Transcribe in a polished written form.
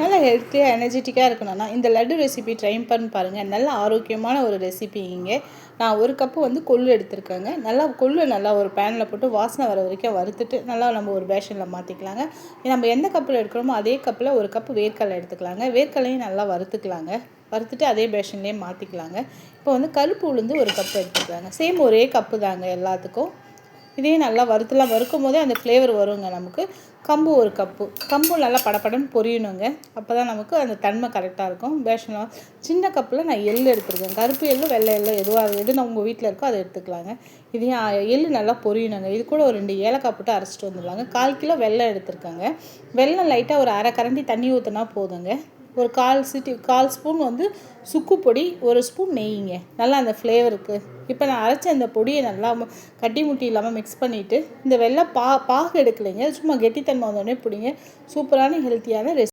நல்லா ஹெல்த்தியாக எனர்ஜெட்டிக்காக இருக்கணும்னா இந்த லட்டு ரெசிபி ட்ரை பண்ணி பாருங்கள். நல்ல ஆரோக்கியமான ஒரு ரெசிபி. இங்கே நான் ஒரு கப்பு வந்து கொள்ளு எடுத்துருக்கேங்க. கொள்ளு நல்லா ஒரு பேனில் போட்டு வாசனை வர வரைக்கும் வறுத்துட்டு நல்லா நம்ம ஒரு பேஷனில் மாற்றிக்கலாங்க. நம்ம எந்த கப்பில் எடுக்கிறோமோ அதே கப்பில் ஒரு கப்பு வேர்க்கடலை எடுத்துக்கலாங்க. வேர்க்கடலையும் நல்லா வறுத்துக்கலாங்க. வறுத்துட்டு அதே பேஷன்லேயே மாற்றிக்கலாங்க. இப்போ வந்து கருப்பு உளுந்து ஒரு கப்பு எடுத்துக்கலாங்க. சேம் ஒரே கப்பு தாங்க எல்லாத்துக்கும். இதையும் நல்லா வறுக்கும் போதே அந்த ஃப்ளேவர் வருங்க நமக்கு. கம்பு ஒரு கப்பு. கம்பு நல்லா படப்படன்னு பொரியணுங்க. அப்போ தான் நமக்கு அந்த தன்மை கரெக்டாக இருக்கும். பேஷனில் சின்ன கப்பில் நான் எள்ளு எடுத்துருக்கேன். கருப்பு எள்ளு வெள்ளை எள்ளு எது நான் உங்கள் வீட்டில் இருக்கோ அதை எடுத்துக்கலாங்க. இதையும் எள்ளு நல்லா பொரியணுங்க. இது கூட ஒரு 2 ஏலக்காய் போட்டு அரைச்சிட்டு வந்துடலாங்க. 1/4 கிலோ வெல்லம் எடுத்துருக்காங்க. வெல்லம் லைட்டாக ஒரு அரை கரண்டி தண்ணி ஊற்றினா போதுங்க. ஒரு 1/4 ஸ்பூன் வந்து சுக்கு பொடி, 1 ஸ்பூன் நெய்யுங்க. நல்லா அந்த ஃப்ளேவருக்கு. இப்போ நான் அரைச்ச அந்த பொடியை நல்லா கட்டி முட்டி இல்லாமல் மிக்ஸ் பண்ணிவிட்டு இந்த வெள்ளை பாகு எடுக்கலைங்க. சும்மா கெட்டித்தன்மை வந்தோடனே பிடிங்க. சூப்பரான ஹெல்த்தியான